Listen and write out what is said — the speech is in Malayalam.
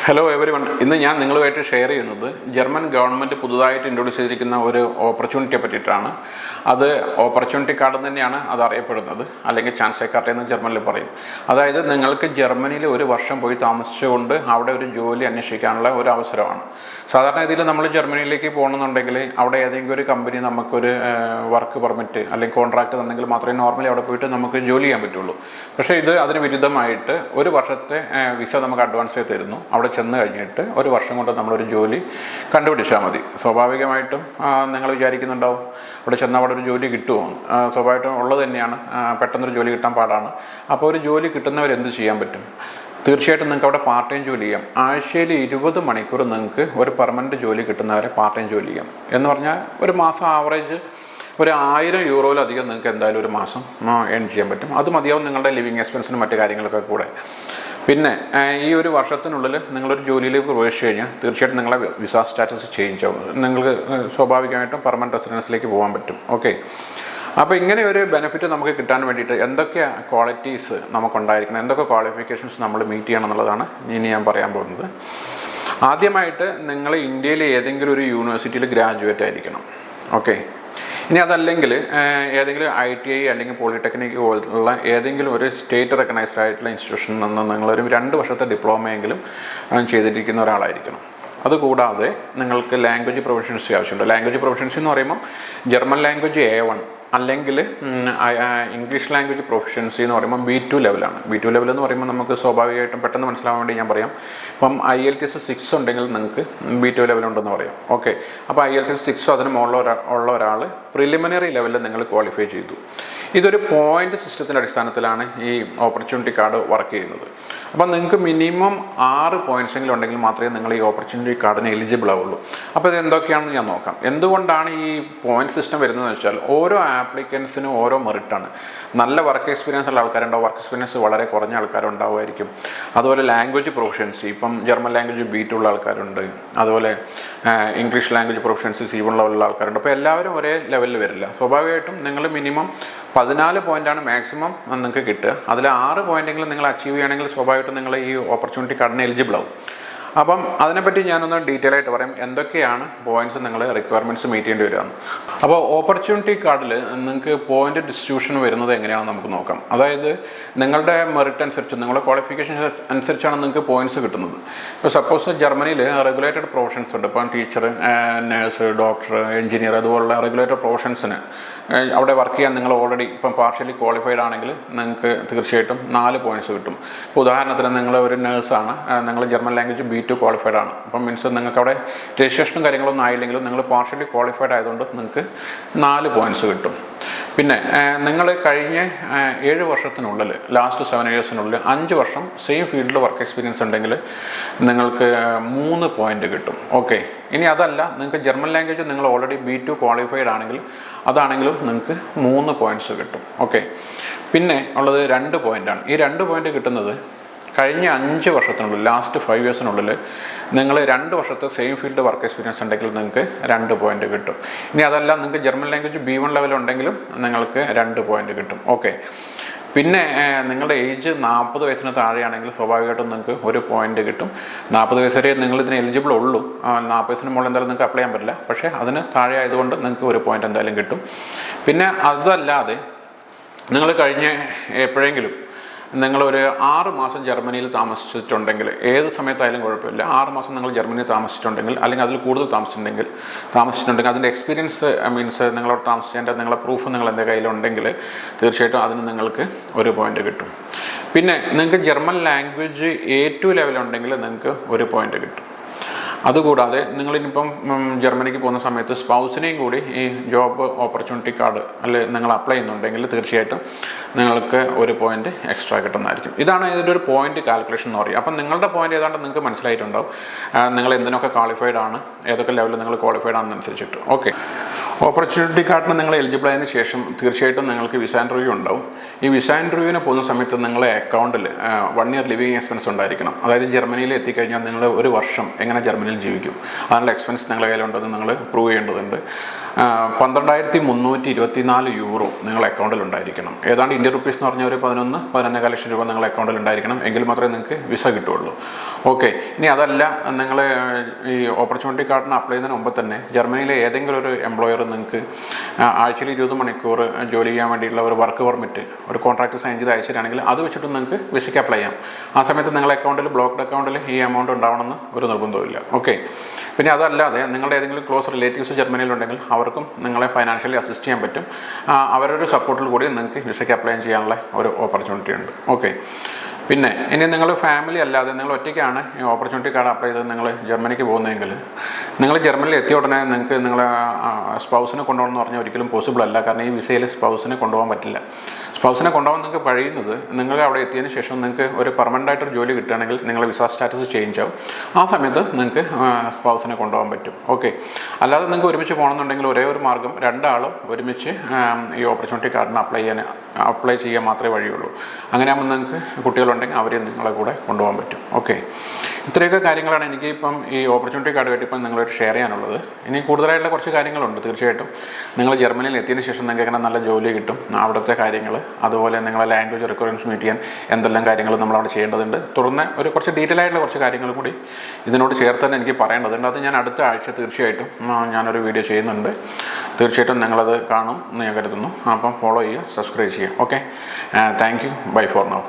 Hello every one. ഇന്ന് ഞാൻ നിങ്ങളുമായിട്ട് ഷെയർ ചെയ്യുന്നത് ജർമ്മൻ ഗവൺമെൻറ് പുതുതായിട്ട് ഇൻട്രൊഡ്യൂസ് ചെയ്തിരിക്കുന്ന ഒരു ഓപ്പർച്യൂണിറ്റിയെ പറ്റിയിട്ടാണ്. അത് ഓപ്പർച്യൂണിറ്റി കാർഡ് തന്നെയാണ് അത് അറിയപ്പെടുന്നത്, അല്ലെങ്കിൽ ചാൻസ് കാർഡ് എന്ന് ജർമ്മനിൽ പറയും. അതായത് നിങ്ങൾക്ക് ജർമ്മനിയിൽ ഒരു വർഷം പോയി താമസിച്ചുകൊണ്ട് അവിടെ ഒരു ജോലി അന്വേഷിക്കാനുള്ള ഒരു അവസരമാണ്. സാധാരണ രീതിയിൽ നമ്മൾ ജർമ്മനിയിലേക്ക് പോകണമെന്നുണ്ടെങ്കിൽ അവിടെ ഏതെങ്കിലും ഒരു കമ്പനി നമുക്കൊരു വർക്ക് പെർമിറ്റ് അല്ലെങ്കിൽ കോൺട്രാക്റ്റ് തന്നെങ്കിൽ മാത്രമേ നോർമലി അവിടെ പോയിട്ട് നമുക്ക് ജോലി ചെയ്യാൻ പറ്റുള്ളൂ. പക്ഷേ ഇത് അതിന് വിരുദ്ധമായിട്ട് ഒരു വർഷത്തെ വിസ നമുക്ക് അഡ്വാൻസ് തരുന്നു. അവിടെ ചെന്ന് കഴിഞ്ഞിട്ട് ഒരു വർഷം കൊണ്ട് നമ്മളൊരു ജോലി കണ്ടുപിടിച്ചാൽ മതി. സ്വാഭാവികമായിട്ടും നിങ്ങൾ വിചാരിക്കുന്നുണ്ടാവും അവിടെ ചെന്നാൽ അവിടെ ഒരു ജോലി കിട്ടുമോ. സ്വാഭാവികമായിട്ടും ഉള്ളത് തന്നെയാണ്, പെട്ടെന്നൊരു ജോലി കിട്ടാൻ പാടാണ്. അപ്പോൾ ഒരു ജോലി കിട്ടുന്നവരെന്ത് ചെയ്യാൻ പറ്റും? തീർച്ചയായിട്ടും നിങ്ങൾക്ക് അവിടെ പാർട്ട് ടൈം ജോലി ചെയ്യാം. ആഴ്ചയിൽ 20 മണിക്കൂർ നിങ്ങൾക്ക് ഒരു പെർമനൻറ്റ് ജോലി കിട്ടുന്നവരെ പാർട്ട് ടൈം ജോലി ചെയ്യാം. എന്ന് പറഞ്ഞാൽ ഒരു മാസം ആവറേജ് ഒരു 1000 യൂറോയിലധികം നിങ്ങൾക്ക് എന്തായാലും ഒരു മാസം ഏൺ ചെയ്യാൻ പറ്റും. അത് മതിയാവും നിങ്ങളുടെ ലിവിങ് എക്സ്പെൻസിനും മറ്റു കാര്യങ്ങളൊക്കെ കൂടെ. പിന്നെ ഈ ഒരു വർഷത്തിനുള്ളിൽ നിങ്ങളൊരു ജോലിയിലേക്ക് പ്രവേശിച്ചു കഴിഞ്ഞാൽ തീർച്ചയായിട്ടും നിങ്ങളെ വിസ സ്റ്റാറ്റസ് ചേഞ്ച് ആവും. നിങ്ങൾക്ക് സ്വാഭാവികമായിട്ടും പെർമനൻറ്റ് റെസിഡൻസിലേക്ക് പോകാൻ പറ്റും. ഓക്കെ, അപ്പോൾ ഇങ്ങനെ ഒരു ബെനിഫിറ്റ് നമുക്ക് കിട്ടാൻ വേണ്ടിയിട്ട് എന്തൊക്കെ ക്വാളിറ്റീസ് നമുക്കുണ്ടായിരിക്കണം, എന്തൊക്കെ ക്വാളിഫിക്കേഷൻസ് നമ്മൾ മീറ്റ് ചെയ്യണം എന്നുള്ളതാണ് ഇനി ഞാൻ പറയാൻ പോകുന്നത്. ആദ്യമായിട്ട് നിങ്ങൾ ഇന്ത്യയിലെ ഏതെങ്കിലും ഒരു യൂണിവേഴ്സിറ്റിയിൽ ഗ്രാജുവേറ്റ് ആയിരിക്കണം. ഓക്കെ, ഇനി അതല്ലെങ്കിൽ ഏതെങ്കിലും ITI അല്ലെങ്കിൽ പോളിടെക്നിക് പോലുള്ള ഏതെങ്കിലും ഒരു സ്റ്റേറ്റ് റെക്കഗ്നൈസ്ഡ് ആയിട്ടുള്ള ഇൻസ്റ്റിറ്റ്യൂഷനിൽ നിന്ന് നിങ്ങളൊരു 2 വർഷത്തെ ഡിപ്ലോമയെങ്കിലും ചെയ്തിരിക്കുന്ന ഒരാളായിരിക്കണം. അതുകൂടാതെ നിങ്ങൾക്ക് ലാംഗ്വേജ് പ്രൊഫഷൻസി ആവശ്യമുണ്ട്. ലാംഗ്വേജ് പ്രൊഫഷൻസി എന്ന് പറയുമ്പോൾ ജർമ്മൻ ലാംഗ്വേജ് A1 അല്ലെങ്കിൽ ഇംഗ്ലീഷ് ലാംഗ്വേജ് പ്രൊഫഷൻസി എന്ന് പറയുമ്പോൾ B2 ലെവലാണ്. B2 ലെവൽ എന്ന് പറയുമ്പോൾ നമുക്ക് സ്വാഭാവികമായിട്ടും പെട്ടെന്ന് മനസ്സിലാവാൻ വേണ്ടി ഞാൻ പറയാം. ഇപ്പം IELTS 6 ഉണ്ടെങ്കിൽ നിങ്ങൾക്ക് B2 ലെവലുണ്ടെന്ന് പറയാം. ഓക്കെ, അപ്പോൾ IELTS 6 അതിന് മുകളിലുള്ള ഒരാൾ പ്രിലിമിനറി ലെവലിൽ നിങ്ങൾ ക്വാളിഫൈ ചെയ്തു. ഇതൊരു പോയിൻ്റ് സിസ്റ്റത്തിൻ്റെ അടിസ്ഥാനത്തിലാണ് ഈ ഓപ്പർച്യൂണിറ്റി കാർഡ് വർക്ക് ചെയ്യുന്നത്. അപ്പോൾ നിങ്ങൾക്ക് മിനിമം 6 പോയിൻറ്റ്സെങ്കിലും ഉണ്ടെങ്കിൽ മാത്രമേ നിങ്ങൾ ഈ ഓപ്പർച്യൂണിറ്റി കാർഡിന് എലിജിബിൾ ആവുള്ളൂ. അപ്പോൾ ഇത് എന്തൊക്കെയാണെന്ന് ഞാൻ നോക്കാം. എന്തുകൊണ്ടാണ് ഈ പോയിൻ്റ് സിസ്റ്റം വരുന്നതെന്ന് വെച്ചാൽ ഓരോ ആപ്ലിക്കൻസിനും ഓരോ മെറിറ്റാണ്. നല്ല വർക്ക് എക്സ്പീരിയൻസ് ഉള്ള ആൾക്കാരുണ്ടാവും, വർക്ക് എക്സ്പീരിയൻസ് വളരെ കുറഞ്ഞ ആൾക്കാരുണ്ടാവുമായിരിക്കും. അതുപോലെ ലാംഗ്വേജ് പ്രൊഫഷൻസി, ഇപ്പം ജർമ്മൻ ലാംഗ്വേജ് B2 ഉള്ള ആൾക്കാരുണ്ട്, അതുപോലെ ഇംഗ്ലീഷ് ലാംഗ്വേജ് പ്രൊഫഷൻസി C1 ലെവലുള്ള ആൾക്കാരുണ്ട്. അപ്പോൾ എല്ലാവരും ഒരേ ലെവലിൽ വരില്ല. സ്വാഭാവികമായിട്ടും നിങ്ങൾ മിനിമം 14 പോയിൻ്റാണ് മാക്സിമം നിങ്ങൾക്ക് കിട്ടുക. അതിൽ 6 പോയിൻ്റെങ്കിലും നിങ്ങൾ അച്ചീവ് ചെയ്യുകയാണെങ്കിൽ സ്വാഭാവികമായിട്ടും നിങ്ങൾ ഈ ഓപ്പർച്യൂണിറ്റി കാർഡിന് എലിജിബിൾ ആവും. അപ്പം അതിനെപ്പറ്റി ഞാനൊന്ന് ഡീറ്റെയിൽ ആയിട്ട് പറയാം, എന്തൊക്കെയാണ് പോയിൻറ്റ്സ് നിങ്ങൾ റിക്വയർമെൻറ്റ്സ് മീറ്റ് ചെയ്യേണ്ടി വരിക. അപ്പോൾ ഓപ്പർച്യൂണിറ്റി കാർഡിൽ നിങ്ങൾക്ക് പോയിൻ്റ് ഡിസ്ട്രിബ്യൂഷൻ വരുന്നത് എങ്ങനെയാണെന്ന് നമുക്ക് നോക്കാം. അതായത് നിങ്ങളുടെ മെറിറ്റ് അനുസരിച്ച്, നിങ്ങളുടെ ക്വാളിഫിക്കേഷൻ അനുസരിച്ചാണ് നിങ്ങൾക്ക് പോയിൻറ്റ്സ് കിട്ടുന്നത്. ഇപ്പോൾ സപ്പോസ് ജർമ്മനിയിൽ റെഗുലേറ്റഡ് പ്രൊഫഷൻസ് ഉണ്ട്. ഇപ്പം ടീച്ചർ, നേഴ്സ്, ഡോക്ടർ, എഞ്ചിനീയർ അതുപോലുള്ള റെഗുലേറ്റഡ് പ്രൊഫഷൻസിന് അവിടെ വർക്ക് ചെയ്യാൻ നിങ്ങൾ ഓൾറെഡി ഇപ്പം പാർഷ്യലി ക്വാളിഫൈഡ് ആണെങ്കിൽ നിങ്ങൾക്ക് തീർച്ചയായിട്ടും 4 പോയിൻറ്റ്സ് കിട്ടും. ഇപ്പോൾ ഉദാഹരണത്തിന് നിങ്ങൾ ഒരു നേഴ്സാണ്, നിങ്ങൾ ജർമ്മൻ ലാംഗ്വേജ് B2 ക്വാളിഫൈഡ് ആണ്. അപ്പം മീൻസ് നിങ്ങൾക്ക് അവിടെ രജിസ്ട്രേഷനും കാര്യങ്ങളൊന്നും ആയില്ലെങ്കിലും നിങ്ങൾ പാർഷ്യലി ക്വാളിഫൈഡ് ആയതുകൊണ്ട് നിങ്ങൾക്ക് 4 പോയിൻറ്റ്സ് കിട്ടും. പിന്നെ നിങ്ങൾ കഴിഞ്ഞ 7 വർഷത്തിനുള്ളിൽ, ലാസ്റ്റ് 7 ഇയേഴ്സിനുള്ളിൽ 5 വർഷം സെയിം ഫീൽഡിൽ വർക്ക് എക്സ്പീരിയൻസ് ഉണ്ടെങ്കിൽ നിങ്ങൾക്ക് 3 പോയിൻ്റ് കിട്ടും. ഓക്കെ, ഇനി അതല്ല, നിങ്ങൾക്ക് ജർമ്മൻ ലാംഗ്വേജ് നിങ്ങൾ ഓൾറെഡി B2 ക്വാളിഫൈഡ് ആണെങ്കിൽ അതാണെങ്കിലും നിങ്ങൾക്ക് 3 പോയിൻറ്റ്സ് കിട്ടും. ഓക്കെ, പിന്നെ ഉള്ളത് 2 പോയിൻ്റാണ്. ഈ 2 പോയിൻ്റ് കിട്ടുന്നത് കഴിഞ്ഞ 5 വർഷത്തിനുള്ളിൽ, ലാസ്റ്റ് 5 ഇയേഴ്സിനുള്ളിൽ നിങ്ങൾ 2 വർഷത്തെ സെയിം ഫീൽഡ് വർക്ക് എക്സ്പീരിയൻസ് ഉണ്ടെങ്കിൽ നിങ്ങൾക്ക് 2 പോയിൻ്റ് കിട്ടും. ഇനി അതല്ല, നിങ്ങൾക്ക് ജർമ്മൻ ലാംഗ്വേജ് B1 ലെവലുണ്ടെങ്കിലും നിങ്ങൾക്ക് 2 പോയിൻ്റ് കിട്ടും. ഓക്കെ, പിന്നെ നിങ്ങളുടെ ഏജ് 40 വയസ്സിന് താഴെയാണെങ്കിൽ സ്വാഭാവികമായിട്ടും നിങ്ങൾക്ക് 1 പോയിൻ്റ് കിട്ടും. 40 വയസ്സ് വരെ നിങ്ങൾ ഇതിന് എലിജിബിൾ ഉള്ളൂ. 40 വയസ്സിന് മുകളിൽ എന്തായാലും നിങ്ങൾക്ക് അപ്ലൈ ചെയ്യാൻ പറ്റില്ല. പക്ഷേ അതിന് താഴെ ആയതുകൊണ്ട് നിങ്ങൾക്ക് 1 പോയിൻ്റ് എന്തായാലും കിട്ടും. പിന്നെ അതല്ലാതെ നിങ്ങൾ കഴിഞ്ഞ എപ്പോഴെങ്കിലും നിങ്ങളൊരു 6 മാസം ജർമ്മനിയിൽ താമസിച്ചിട്ടുണ്ടെങ്കിൽ, ഏത് സമയത്തായാലും കുഴപ്പമില്ല, 6 മാസം നിങ്ങൾ ജർമ്മനിയിൽ താമസിച്ചിട്ടുണ്ടെങ്കിൽ അല്ലെങ്കിൽ അതിൽ കൂടുതൽ താമസിച്ചിട്ടുണ്ടെങ്കിൽ അതിൻ്റെ എക്സ്പീരിയൻസ് മീൻസ് നിങ്ങളവിടെ താമസിച്ചതിൻ്റെ നിങ്ങളുടെ പ്രൂഫ് നിങ്ങൾ എൻ്റെ കയ്യിലുണ്ടെങ്കിൽ തീർച്ചയായിട്ടും അതിന് നിങ്ങൾക്ക് 1 പോയിൻ്റ് കിട്ടും. പിന്നെ നിങ്ങൾക്ക് ജർമ്മൻ ലാംഗ്വേജ് A2 ലെവലുണ്ടെങ്കിൽ നിങ്ങൾക്ക് 1 പോയിൻ്റ് കിട്ടും. അതുകൂടാതെ നിങ്ങളിനിപ്പം ജർമ്മനിക്ക് പോകുന്ന സമയത്ത് സ്പൗസിനെയും കൂടി ഈ ജോബ് ഓപ്പർച്യൂണിറ്റി കാർഡ് അല്ലെങ്കിൽ നിങ്ങൾ അപ്ലൈ ചെയ്യുന്നുണ്ടെങ്കിൽ തീർച്ചയായിട്ടും നിങ്ങൾക്ക് 1 പോയിൻ്റ് എക്സ്ട്രാ കിട്ടുന്നതായിരിക്കും. ഇതാണ് ഇതിൻ്റെ ഒരു പോയിൻ്റ് കാൽക്കുലേഷൻ എന്ന് പറയുക. അപ്പം നിങ്ങളുടെ പോയിൻ്റ് ഏതാണ്ട് നിങ്ങൾക്ക് മനസ്സിലായിട്ടുണ്ടാവും, നിങ്ങൾ എന്തിനൊക്കെ ക്വാളിഫൈഡ് ആണ്, ഏതൊക്കെ ലെവലിൽ നിങ്ങൾ ക്വാളിഫൈഡ് ആണെന്നനുസരിച്ചിട്ട്. ഓക്കെ, ഓപ്പർച്യൂണിറ്റി കാർഡിന് നിങ്ങൾ എലിജിബിൾ ആയതിനു ശേഷം തീർച്ചയായിട്ടും നിങ്ങൾക്ക് വിസ ഇൻ്റർവ്യൂ ഉണ്ടാവും. ഈ വിസ ഇൻ്റർവ്യൂവിന് പോകുന്ന സമയത്ത് നിങ്ങളെ അക്കൗണ്ടിൽ 1 ഇയർ ലിവിങ് എക്സ്പെൻസ് ഉണ്ടായിരിക്കണം. അതായത് ജർമ്മനിയിൽ എത്തിക്കഴിഞ്ഞാൽ നിങ്ങൾ 1 വർഷം എങ്ങനെ ജർമ്മനിയിൽ ജീവിക്കും, അതിനുള്ള എക്സ്പെൻസ് നിങ്ങളുടെ കയ്യിലുണ്ടെന്ന് നിങ്ങൾ പ്രൂവ് ചെയ്യേണ്ടതുണ്ട്. €12,324 നിങ്ങളുടെ അക്കൗണ്ടിൽ ഉണ്ടായിരിക്കണം. ഏതാണ്ട് ഇന്ത്യൻ റുപ്പീസ് എന്ന് പറഞ്ഞാൽ ഒരു 11-11.5 ലക്ഷം രൂപ നിങ്ങളുടെ അക്കൗണ്ടിൽ ഉണ്ടായിരിക്കണം. എങ്കിൽ മാത്രമേ നിങ്ങൾക്ക് വിസ കിട്ടുകയുള്ളൂ. ഓക്കെ. ഇനി അതല്ല, നിങ്ങൾ ഈ ഓപ്പർച്യൂണിറ്റി കാർഡിന് അപ്ലൈ ചെയ്യുന്നതിന് മുമ്പ് തന്നെ ജർമ്മനിയിലെ ഏതെങ്കിലും ഒരു എംപ്ലോയർ നിങ്ങൾക്ക് ആഴ്ചയിൽ 20 മണിക്കൂർ ജോലി ചെയ്യാൻ വേണ്ടിയിട്ടുള്ള ഒരു വർക്ക് പെർമിറ്റ്, ഒരു കോൺട്രാക്ട് സൈൻ ചെയ്ത് അയച്ചിട്ടാണെങ്കിൽ അത് വെച്ചിട്ട് നിങ്ങൾക്ക് വിസയ്ക്ക് അപ്ലൈ ചെയ്യാം. ആ സമയത്ത് നിങ്ങളുടെ അക്കൗണ്ടിൽ, ബ്ലോക്ക്ഡ് അക്കൗണ്ടിൽ ഈ എമൗണ്ട് ഉണ്ടാവണമെന്ന് ഒരു നിർബന്ധമില്ല. ഓക്കെ. പിന്നെ അതല്ലാതെ നിങ്ങളുടെ ഏതെങ്കിലും ക്ലോസ് റിലേറ്റീവ്സ് ജർമ്മനിയിലുണ്ടെങ്കിൽ അവർക്കും നിങ്ങളെ ഫൈനാൻഷ്യലി അസിസ്റ്റ് ചെയ്യാൻ പറ്റും. അവരൊരു സപ്പോർട്ടിൽ കൂടി നിങ്ങൾക്ക് വിസയ്ക്ക് അപ്ലൈ ചെയ്യാനുള്ള ഒരു ഓപ്പർച്യൂണിറ്റി ഉണ്ട്. ഓക്കെ. പിന്നെ ഇനി നിങ്ങൾ ഫാമിലി അല്ലാതെ നിങ്ങൾ ഒറ്റയ്ക്കാണ് ഈ ഓപ്പർച്യൂണിറ്റി കാർഡ് അപ്ലൈ ചെയ്ത് നിങ്ങൾ ജർമ്മനിക്ക് പോകുന്നതെങ്കിൽ, നിങ്ങൾ ജർമ്മനിയിൽ എത്തിയ ഉടനെ നിങ്ങൾക്ക് നിങ്ങളെ സ്പൗസിനെ കൊണ്ടുപോകണമെന്ന് പറഞ്ഞാൽ ഒരിക്കലും പോസിബിൾ അല്ല. കാരണം ഈ വിസയിൽ സ്പൗസിനെ കൊണ്ടുപോകാൻ പറ്റില്ല. സ്പൗസിനെ കൊണ്ടുപോകാൻ നിങ്ങൾക്ക് കഴിയുന്നത് നിങ്ങൾ അവിടെ എത്തിയതിന് ശേഷം നിങ്ങൾക്ക് ഒരു പെർമനൻ്റ് ആയിട്ടൊരു ജോലി കിട്ടുകയാണെങ്കിൽ നിങ്ങളുടെ വിസ സ്റ്റാറ്റസ് ചേഞ്ച് ആവും. ആ സമയത്ത് നിങ്ങൾക്ക് സ്പൗസിനെ കൊണ്ടുപോകാൻ പറ്റും. ഓക്കെ. അല്ലാതെ നിങ്ങൾക്ക് ഒരുമിച്ച് പോകണമെന്നുണ്ടെങ്കിൽ ഒരേ ഒരു മാർഗ്ഗം, രണ്ടാളും ഒരുമിച്ച് ഈ ഓപ്പർച്യൂണിറ്റി കാർഡിന് അപ്ലൈ ചെയ്യാൻ മാത്രമേ വഴിയുള്ളൂ. അങ്ങനെയാകുമ്പോൾ നിങ്ങൾക്ക് കുട്ടികളുണ്ടെങ്കിൽ അവരെ നിങ്ങളെ കൂടെ കൊണ്ടുപോകാൻ പറ്റും. ഓക്കെ. ഇത്രയൊക്കെ കാര്യങ്ങളാണ് എനിക്ക് ഇപ്പം ഈ ഓപ്പർച്യൂണിറ്റി കാർഡ് ആയിട്ട് ഇപ്പം നിങ്ങളായിട്ട് ഷെയർ ചെയ്യാനുള്ളത്. ഇനി കൂടുതലായിട്ടുള്ള കുറച്ച് കാര്യങ്ങളുണ്ട്. തീർച്ചയായിട്ടും നിങ്ങൾ ജർമ്മനിയിൽ എത്തിയതിന് ശേഷം നിങ്ങൾക്ക് എങ്ങനെ നല്ല ജോലി കിട്ടും, അവിടുത്തെ കാര്യങ്ങൾ, അതുപോലെ നിങ്ങളെ ലാംഗ്വേജ് റിക്വയർമെൻറ്റ്സ് മീറ്റ് ചെയ്യാൻ എന്തെല്ലാം കാര്യങ്ങൾ നമ്മളവിടെ ചെയ്യേണ്ടതുണ്ട്, തുടർന്ന് ഒരു കുറച്ച് ഡീറ്റെയിൽ ആയിട്ടുള്ള കുറച്ച് കാര്യങ്ങൾ കൂടി ഇതിനോട് ചേർത്ത് തന്നെ എനിക്ക് പറയേണ്ടതുണ്ട്. അത് ഞാൻ അടുത്ത ആഴ്ച തീർച്ചയായിട്ടും ഞാനൊരു വീഡിയോ ചെയ്യുന്നുണ്ട്. തീർച്ചയായിട്ടും നിങ്ങളത് കാണും എന്ന് ഞാൻ കരുതുന്നു. അപ്പം ഫോളോ ചെയ്യുക, സബ്സ്ക്രൈബ് ചെയ്യുക. Okay. Thank you. Bye for now.